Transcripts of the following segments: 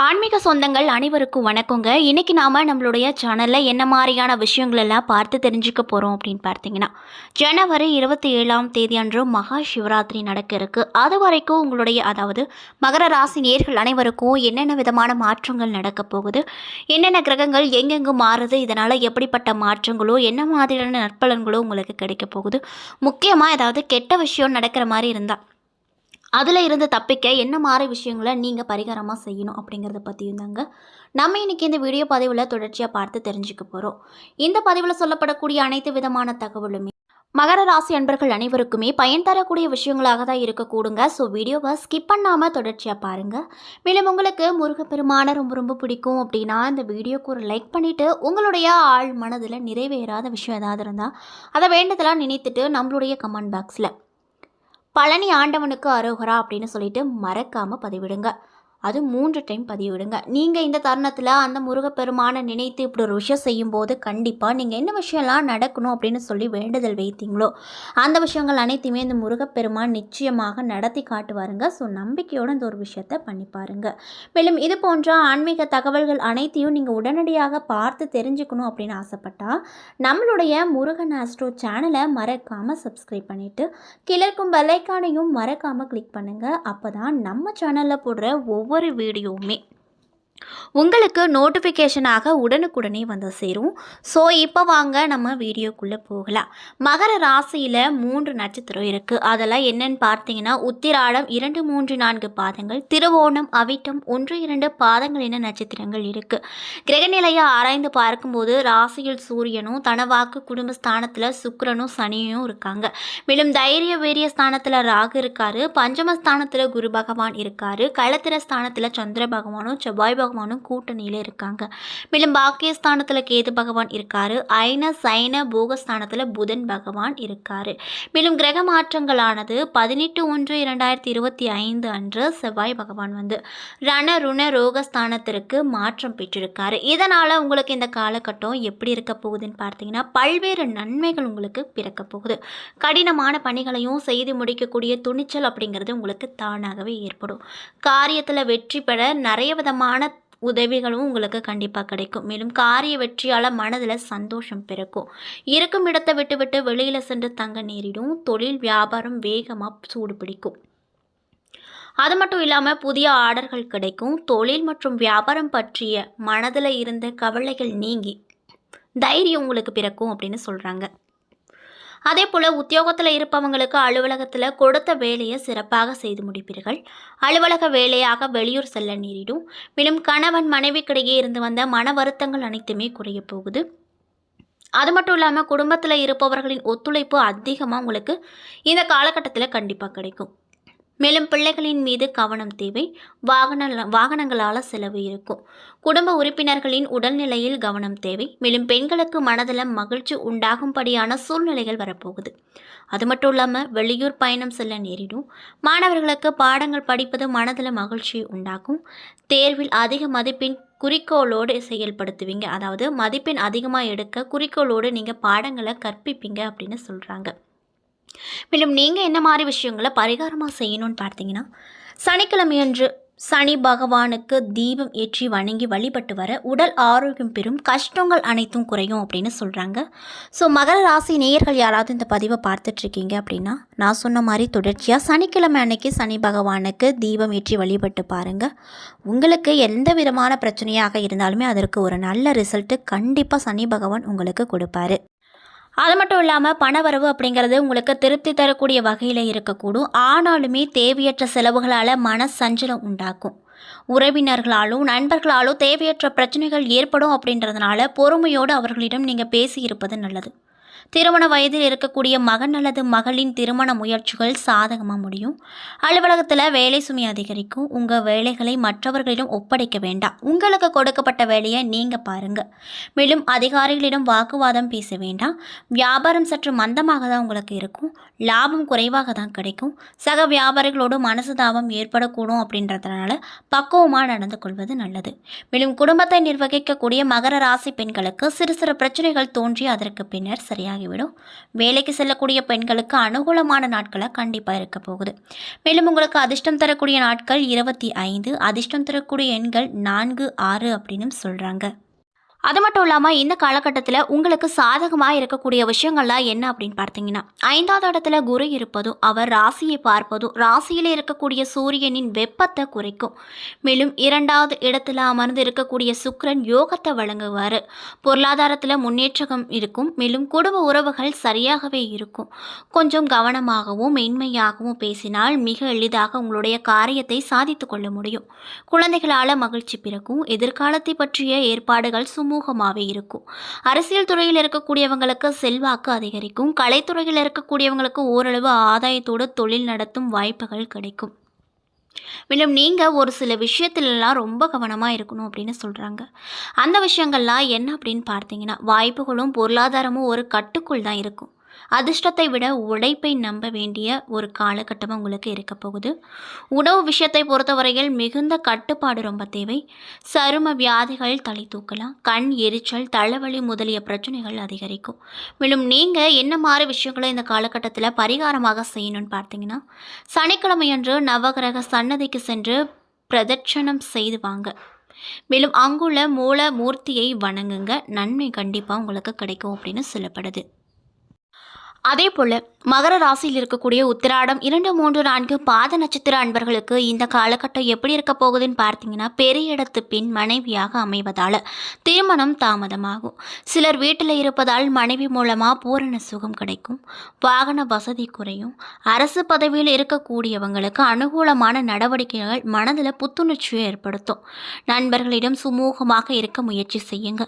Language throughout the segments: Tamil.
ஆன்மீக சொந்தங்கள் அனைவருக்கும் வணக்கங்க. இன்னைக்கு நாம நம்மளுடைய சேனல்ல என்ன மாதிரியான விஷயங்கள் எல்லாம் பார்த்து தெரிஞ்சுக்க போறோம் அப்படின்னு பார்த்தீங்கன்னா, ஜனவரி 27ஆம் தேதி அன்று மகா சிவராத்திரி நடக்க இருக்கு. அது வரைக்கும் அதாவது மகர ராசி நேயர்கள் அனைவருக்கும் என்னென்ன விதமான மாற்றங்கள் நடக்க போகுது, என்னென்ன கிரகங்கள் எங்கெங்கு மாறுது, இதனால எப்படிப்பட்ட மாற்றங்களோ என்ன மாதிரியான நற்பலன்களோ உங்களுக்கு கிடைக்க போகுது, முக்கியமா ஏதாவது கெட்ட விஷயம் நடக்கிற மாதிரி இருந்தா அதில் இருந்து தப்பிக்க என்ன மாதிரி விஷயங்களை நீங்கள் பரிகாரமாக செய்யணும் அப்படிங்கிறத பற்றியும் தாங்க நம்ம இன்றைக்கி இந்த வீடியோ பதிவில் தொடர்ச்சியாக பார்த்து தெரிஞ்சுக்க போகிறோம். இந்த பதிவில் சொல்லப்படக்கூடிய அனைத்து விதமான தகவலுமே மகர ராசி அன்பர்கள் அனைவருக்குமே பயன் தரக்கூடிய விஷயங்களாக தான் இருக்கக்கூடுங்க. ஸோ வீடியோவை ஸ்கிப் பண்ணாமல் தொடர்ச்சியாக பாருங்கள். மேலும் உங்களுக்கு முருகப்பெருமானை ரொம்ப ரொம்ப பிடிக்கும் அப்படின்னா இந்த வீடியோக்கு ஒரு லைக் பண்ணிவிட்டு உங்களுடைய ஆள் மனதில் நிறைவேறாத விஷயம் ஏதாவது இருந்தால் அதை வேண்டதெல்லாம் நினைத்துட்டு நம்மளுடைய கமெண்ட் பாக்ஸில் பழனி ஆண்டவனுக்கு அரோகரா அப்படின்னு சொல்லிட்டு மறக்காமல் பதிவிடுங்க. அது 3 டைம் பதிவிடுங்க. நீங்கள் இந்த தருணத்தில் அந்த முருகப்பெருமானை நினைத்து இப்படி ஒரு விஷயம் செய்யும்போது கண்டிப்பாக நீங்கள் என்ன விஷயம்லாம் நடக்கணும் அப்படின்னு சொல்லி வேண்டுதல் வைத்தீங்களோ அந்த விஷயங்கள் அனைத்தையுமே இந்த முருகப்பெருமான் நிச்சயமாக நடத்தி காட்டுவாருங்க. ஸோ நம்பிக்கையோடு இந்த ஒரு விஷயத்தை பண்ணி பாருங்க. மேலும் இது போன்ற ஆன்மீக தகவல்கள் அனைத்தையும் நீங்கள் உடனடியாக பார்த்து தெரிஞ்சுக்கணும் அப்படின்னு ஆசைப்பட்டால் நம்மளுடைய முருகன் ஆஸ்ட்ரோ சேனலை மறக்காமல் சப்ஸ்கிரைப் பண்ணிவிட்டு கிழக்கும் பெல்லைக்கானையும் மறக்காமல் கிளிக் பண்ணுங்கள். அப்போ தான் நம்ம சேனலில் போடுற ஒவ்வொரு வீடியோவுமே உங்களுக்கு நோட்டிஃபிகேஷனாக உடனுக்குடனே வந்து சேரும். ஸோ இப்போ வாங்க நம்ம வீடியோக்குள்ளே போகலாம். மகர ராசியில் 3 நட்சத்திரம் இருக்குது. அதெல்லாம் என்னென்னு பார்த்தீங்கன்னா உத்திராடம் 2, 3, 4 பாதங்கள், திருவோணம், அவிட்டம் 1, 2 பாதங்கள் என நட்சத்திரங்கள் இருக்குது. கிரகநிலையை ஆராய்ந்து பார்க்கும்போது ராசியில் சூரியனும் தனவாக்கு குடும்பஸ்தானத்தில் சுக்கிரனும் சனியும் இருக்காங்க. மேலும் தைரிய வீரிய ஸ்தானத்தில் ராகு இருக்காரு, பஞ்சமஸ்தானத்தில் குரு பகவான் இருக்காரு, களத்திர ஸ்தானத்தில் சந்திர பகவானும் செவ்வாய் பகவானும் கூட்டணியில் இருக்காங்க. மேலும் பாக்கியஸ்தானத்தில் கேது பகவான் இருக்காரு, ஐன சைன போகஸ்தானத்தில் புதன் பகவான் இருக்காரு. மேலும் கிரக மாற்றங்களானது 18/1/2025 அன்று செவ்வாய் பகவான் வந்து ரண ருண ரோகஸ்தானத்திற்கு மாற்றம் பெற்றிருக்காரு. இதனால் உங்களுக்கு இந்த காலகட்டம் எப்படி இருக்க போகுதுன்னு பார்த்தீங்கன்னா பல்வேறு நன்மைகள் உங்களுக்கு பிறக்க போகுது. கடினமான பணிகளையும் செய்து முடிக்கக்கூடிய துணிச்சல் அப்படிங்கிறது உங்களுக்கு தானாகவே ஏற்படும். காரியத்தில் வெற்றி பெற நிறைய விதமான உதவிகளும் உங்களுக்கு கண்டிப்பாக கிடைக்கும். மேலும் காரிய வெற்றியால் மனதில் சந்தோஷம் பிறக்கும். இருக்கும் இடத்தை விட்டு விட்டு வெளியில் சென்று தங்க நேரிடும். தொழில் வியாபாரம் வேகமாக சூடு பிடிக்கும். அது மட்டும் இல்லாமல் புதிய ஆர்டர்கள் கிடைக்கும். தொழில் மற்றும் வியாபாரம் பற்றிய மனதில் இருந்த கவலைகள் நீங்கி தைரியம் உங்களுக்கு பிறக்கும் அப்படின்னு சொல்கிறாங்க. அதே போல் உத்தியோகத்தில் இருப்பவங்களுக்கு அலுவலகத்தில் கொடுத்த வேலையை சிறப்பாக செய்து முடிப்பீர்கள். அலுவலக வேலையாக வெளியூர் செல்ல நேரிடும். மேலும் கணவன் மனைவிக்கிடையே இருந்து வந்த மன வருத்தங்கள் அனைத்துமே குறைய போகுது. அது மட்டும் இல்லாமல் குடும்பத்தில் இருப்பவர்களின் ஒத்துழைப்பு அதிகமாக உங்களுக்கு இந்த காலகட்டத்தில் கண்டிப்பாக கிடைக்கும். மேலும் பிள்ளைகளின் மீது கவனம் தேவை. வாகனங்களால் செலவு இருக்கும். குடும்ப உறுப்பினர்களின் உடல்நிலையில் கவனம் தேவை. மேலும் பெண்களுக்கு மனதில் மகிழ்ச்சி உண்டாகும்படியான சூழ்நிலைகள் வரப்போகுது. அது மட்டும் இல்லாமல் வெளியூர் பயணம் செல்ல நேரிடும். மாணவர்களுக்கு பாடங்கள் படிப்பது மனதில் மகிழ்ச்சி உண்டாகும். தேர்வில் அதிக மதிப்பெண் குறிக்கோளோடு செயல்படுத்துவீங்க. அதாவது மதிப்பெண் அதிகமாக எடுக்க குறிக்கோளோடு நீங்கள் பாடங்களை கற்பிப்பீங்க அப்படின்னு சொல்கிறாங்க. மேலும் நீங்கள் என்ன மாதிரி விஷயங்களை பரிகாரமாக செய்யணும்னு பார்த்தீங்கன்னா சனிக்கிழமையன்று சனி பகவானுக்கு தீபம் ஏற்றி வணங்கி வழிபட்டு வர உடல் ஆரோக்கியம் பெறும், கஷ்டங்கள் அனைத்தும் குறையும் அப்படின்னு சொல்கிறாங்க. ஸோ மகர ராசி நேயர்கள் யாராவது இந்த பதிவை பார்த்துட்ருக்கீங்க அப்படின்னா நான் சொன்ன மாதிரி தொடர்ச்சியாக சனிக்கிழமை அன்னைக்கு சனி பகவானுக்கு தீபம் ஏற்றி வழிபட்டு பாருங்கள். உங்களுக்கு எந்த விதமான பிரச்சனையாக இருந்தாலுமே அதற்கு ஒரு நல்ல ரிசல்ட்டு கண்டிப்பாக சனி பகவான் உங்களுக்கு கொடுப்பாரு. அது மட்டும் இல்லாமல் பணவரவு அப்படிங்கிறது உங்களுக்கு திருப்தி தரக்கூடிய வகையில் இருக்கக்கூடும். ஆனாலுமே தேவையற்ற செலவுகளால் மன சஞ்சலம் உண்டாக்கும். உறவினர்களாலும் நண்பர்களாலும் தேவையற்ற பிரச்சனைகள் ஏற்படும். அப்படின்றதுனால பொறுமையோடு அவர்களிடம் நீங்கள் பேசியிருப்பது நல்லது. திருமண வயதில் இருக்கக்கூடிய மகன் அல்லது மகளின் திருமண முயற்சிகள் சாதகமாக முடியும். அலுவலகத்தில் வேலை சுமை அதிகரிக்கும். உங்கள் வேலைகளை மற்றவர்களிடம் ஒப்படைக்க வேண்டாம். உங்களுக்கு கொடுக்கப்பட்ட வேலையை நீங்கள் பாருங்கள். மேலும் அதிகாரிகளிடம் வாக்குவாதம் பேச வேண்டாம். வியாபாரம் சற்று மந்தமாக தான் உங்களுக்கு இருக்கும். லாபம் குறைவாக தான் கிடைக்கும். சக வியாபாரிகளோடு மனசுதாபம் ஏற்படக்கூடும். அப்படின்றதுனால பக்குவமாக நடந்து கொள்வது நல்லது. மேலும் குடும்பத்தை நிர்வகிக்கக்கூடிய மகர ராசி பெண்களுக்கு சிறு சிறு பிரச்சனைகள் தோன்றி அதற்கு பின்னர் சரியாக சரியாகிவிடும். வேலைக்கு செல்லக்கூடிய பெண்களுக்கு அனுகூலமான நாட்களாக கண்டிப்பாக இருக்க போகுது. மேலும் உங்களுக்கு அதிர்ஷ்டம் தரக்கூடிய நாட்கள் 25, அதிர்ஷ்டம் தரக்கூடிய எண்கள் 4, 6 அப்படின்னு சொல்கிறாங்க. அது மட்டும் இல்லாமல் இந்த காலகட்டத்தில் உங்களுக்கு சாதகமாக இருக்கக்கூடிய விஷயங்கள்லாம் என்ன அப்படின்னு பார்த்தீங்கன்னா, 5வது இடத்துல குரு இருப்பதும் அவர் ராசியை பார்ப்பதும் ராசியில் இருக்கக்கூடிய சூரியனின் வெப்பத்தை குறைக்கும். மேலும் 2வது இடத்துல அமர்ந்து இருக்கக்கூடிய சுக்கிரன் யோகத்தை வழங்குவார். பொருளாதாரத்தில் முன்னேற்றம் இருக்கும். மேலும் குடும்ப உறவுகள் சரியாகவே இருக்கும். கொஞ்சம் கவனமாகவும் மென்மையாகவும் பேசினால் மிக எளிதாக உங்களுடைய காரியத்தை சாதித்து கொள்ள முடியும். குழந்தைகளால் மகிழ்ச்சி பிறக்கும். எதிர்காலத்தை பற்றிய ஏற்பாடுகள் சுமூகமாகவே இருக்கும். அரசியல் துறையில் இருக்கக்கூடியவங்களுக்கு செல்வாக்கு அதிகரிக்கும். கலைத்துறையில் இருக்கக்கூடியவங்களுக்கு ஓரளவு ஆதாயத்தோடு தொழில் நடத்தும் வாய்ப்புகள் கிடைக்கும். மேலும் நீங்கள் ஒரு சில விஷயத்துலலாம் ரொம்ப கவனமாக இருக்கணும் அப்படின்னு சொல்கிறாங்க. அந்த விஷயங்கள்லாம் என்ன அப்படின்னு பார்த்தீங்கன்னா, வாய்ப்புகளும் பொருளாதாரமும் ஒரு கட்டுக்குள் தான் இருக்கும். அதிர்ஷ்டத்தை விட உழைப்பை நம்ப வேண்டிய ஒரு காலகட்டமாக உங்களுக்கு இருக்க போகுது. உணவு விஷயத்தை பொறுத்தவரையில் மிகுந்த கட்டுப்பாடு ரொம்ப தேவை. சரும வியாதிகள் தலை தூக்கலாம். கண் எரிச்சல், தலைவலி முதலிய பிரச்சனைகள் அதிகரிக்கும். மேலும் நீங்கள் என்ன மாதிரி விஷயங்களை இந்த காலகட்டத்தில் பரிகாரமாக செய்யணும்னு பார்த்தீங்கன்னா, சனிக்கிழமையன்று நவகிரக சன்னதிக்கு சென்று பிரதட்சணம் செய்து வாங்க. மேலும் அங்குள்ள மூல மூர்த்தியை வணங்குங்க. நன்மை கண்டிப்பாக உங்களுக்கு கிடைக்கும் அப்படின்னு சொல்லப்படுது. அதே போல் மகர ராசியில் இருக்கக்கூடிய உத்திராடம் 2, 3, 4 பாத நட்சத்திர அன்பர்களுக்கு இந்த காலகட்டம் எப்படி இருக்க போகுதுன்னு பார்த்தீங்கன்னா, பெரிய இடத்து பின் மனைவியாக அமைவதால் திருமணம் தாமதமாகும். சிலர் வீட்டில் இருப்பதால் மனைவி மூலமாக பூரண சுகம் கிடைக்கும். வாகன வசதி குறையும். அரசு பதவியில் இருக்கக்கூடியவங்களுக்கு அனுகூலமான நடவடிக்கைகள் மனதில் புத்துணர்ச்சியை ஏற்படுத்தும். நண்பர்களிடம் சுமூகமாக இருக்க முயற்சி செய்யுங்க.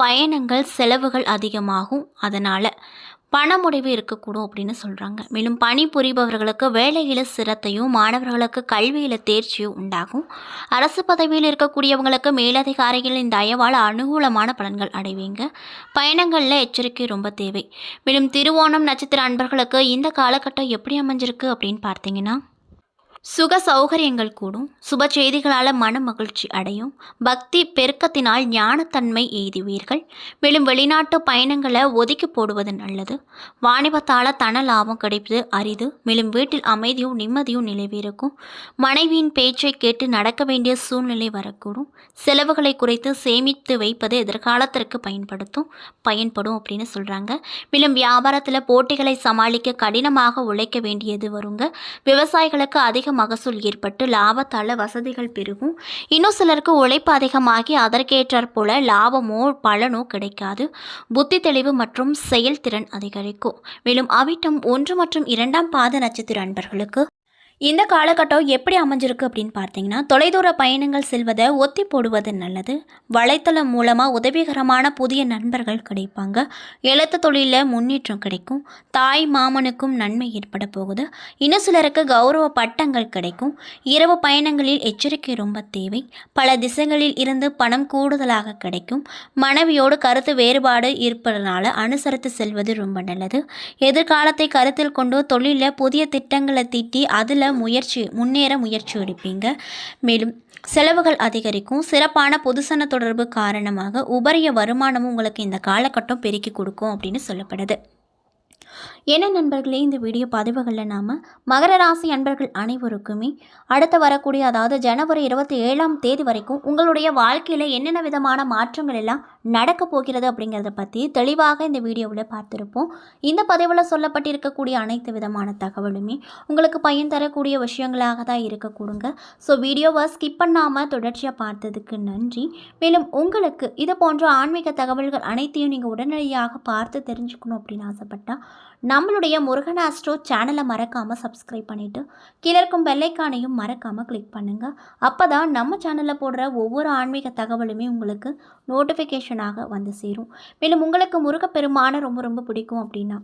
பயணங்கள் செலவுகள் அதிகமாகும். அதனால் பணமுடிவு இருக்கக்கூடும் அப்படின்னு சொல்கிறாங்க. மேலும் பணி புரிபவர்களுக்கு வேலையில் சிரத்தையும் மாணவர்களுக்கு கல்வியில் தேர்ச்சியும் உண்டாகும். அரசு பதவியில் இருக்கக்கூடியவங்களுக்கு மேலதிகாரிகளின் தயவால் அனுகூலமான பலன்கள் அடைவீங்க. பயணங்களில் எச்சரிக்கை ரொம்ப தேவை. மேலும் திருவோணம் நட்சத்திர அன்பர்களுக்கு இந்த காலகட்டம் எப்படி அமைஞ்சிருக்கு அப்படின்னு பார்த்தீங்கன்னா, சுக சௌகரியங்கள் கூடும். சுப செய்திகளால் மன மகிழ்ச்சி அடையும். பக்தி பெருக்கத்தினால் ஞானத்தன்மை எய்துவீர்கள். மேலும் வெளிநாட்டு பயணங்களை ஒதுக்கி போடுவது நல்லது. வாணிபத்தால் தன லாபம் கிடைப்பது அரிது. மேலும் வீட்டில் அமைதியும் நிம்மதியும் நிலவிருக்கும். மனைவியின் பேச்சை கேட்டு நடக்க வேண்டிய சூழ்நிலை வரக்கூடும். செலவுகளை குறைத்து சேமித்து வைப்பது எதிர்காலத்திற்கு பயன்படும் அப்படின்னு சொல்கிறாங்க. மேலும் வியாபாரத்தில் போட்டிகளை சமாளிக்க கடினமாக உழைக்க வேண்டியது வருங்க. விவசாயிகளுக்கு அதிக மகசூல் ஏற்பட்டு லாபத்தால் வசதிகள் பெருகும். இன்னும் சிலருக்கு உழைப்பு அதிகமாகி அதற்கேற்றாற் போல லாபமோ பலனோ கிடைக்காது. புத்தி தெளிவு மற்றும் செயல்திறன் அதிகரிக்கும். மேலும் அவிட்டம் 1 மற்றும் 2ஆம் பாத நட்சத்திர அன்பர்களுக்கு இந்த காலகட்டம் எப்படி அமைஞ்சிருக்கு அப்படின்னு பார்த்தீங்கன்னா, தொலைதூர பயணங்கள் செல்வதை ஒத்தி போடுவது நல்லது. வலைத்தளம் மூலமாக உதவிகரமான புதிய நண்பர்கள் கிடைப்பாங்க. எழுத்து தொழிலில் முன்னேற்றம் கிடைக்கும். தாய் மாமனுக்கும் நன்மை ஏற்பட போகுது. இன்னும் சிலருக்கு கௌரவ பட்டங்கள் கிடைக்கும். இரவு பயணங்களில் எச்சரிக்கை ரொம்ப தேவை. பல திசைகளில் இருந்து பணம் கூடுதலாக கிடைக்கும். மனைவியோடு கருத்து வேறுபாடு இருப்பதனால அனுசரித்து செல்வது ரொம்ப நல்லது. எதிர்காலத்தை கருத்தில் கொண்டு தொழிலில் புதிய திட்டங்களை தீட்டி அதில் முன்னேற முயற்சி எடுப்பீங்க. மேலும் செலவுகள் அதிகரிக்கும். சிறப்பான பொதுசன தொடர்பு காரணமாக உபரிய வருமானமும் உங்களுக்கு இந்த காலகட்டம் பெருக்கி கொடுக்கும் அப்படின்னு சொல்லப்படுது. என்ன நண்பர்களே, இந்த வீடியோ பதிவுகளில் நாம் மகர ராசி அன்பர்கள் அனைவருக்குமே அடுத்து வரக்கூடிய, அதாவது ஜனவரி 27ஆம் தேதி வரைக்கும் உங்களுடைய வாழ்க்கையில் என்னென்ன விதமான மாற்றங்கள் எல்லாம் நடக்க போகிறது அப்படிங்கிறத பற்றி தெளிவாக இந்த வீடியோவில் பார்த்துருப்போம். இந்த பதிவில் சொல்லப்பட்டிருக்கக்கூடிய அனைத்து விதமான தகவலுமே உங்களுக்கு பயன் தரக்கூடிய விஷயங்களாக தான் இருக்கக்கூடுங்க. ஸோ வீடியோவை ஸ்கிப் பண்ணாமல் தொடர்ச்சியாக பார்த்ததுக்கு நன்றி. மேலும் உங்களுக்கு இது போன்ற ஆன்மீக தகவல்கள் அனைத்தையும் நீங்கள் உடனடியாக பார்த்து தெரிஞ்சுக்கணும் அப்படின்னு ஆசைப்பட்டால் நம்மளுடைய முருகன் ஆஸ்ட்ரோ சேனலை மறக்காமல் சப்ஸ்கிரைப் பண்ணிவிட்டு கீழே இருக்கும் பெல்லைக்கானையும் மறக்காமல் கிளிக் பண்ணுங்கள். அப்போ தான் நம்ம சேனலில் போடுற ஒவ்வொரு ஆன்மீக தகவலுமே உங்களுக்கு நோட்டிஃபிகேஷனாக வந்து சேரும். மேலும் உங்களுக்கு முருகப்பெருமானை ரொம்ப ரொம்ப பிடிக்கும் அப்படின்னா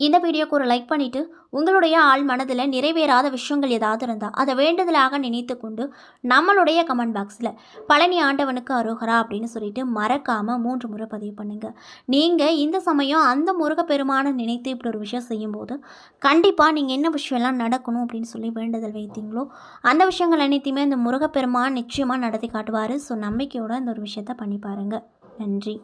இந்த வீடியோக்கு ஒரு லைக் பண்ணிவிட்டு உங்களுடைய ஆள் மனதில் நிறைவேறாத விஷயங்கள் ஏதாவது இருந்தால் அதை வேண்டுதலாக நினைத்து கொண்டு நம்மளுடைய கமெண்ட் பாக்ஸில் பழனி ஆண்டவனுக்கு அரோகரா அப்படின்னு சொல்லிட்டு மறக்காமல் 3 முறை பதிவு பண்ணுங்கள். நீங்கள் இந்த சமயம் அந்த முருகப்பெருமானை நினைத்து இப்படி ஒரு விஷயம் செய்யும்போது கண்டிப்பாக நீங்கள் என்ன விஷயம்லாம் நடக்கணும் அப்படின்னு சொல்லி வேண்டுதல் வைத்தீங்களோ அந்த விஷயங்கள் அனைத்தையுமே இந்த முருகப்பெருமான் நிச்சயமாக நடத்தி காட்டுவார். ஸோ நம்பிக்கையோடு இந்த ஒரு விஷயத்தை பண்ணி பாருங்கள். நன்றி.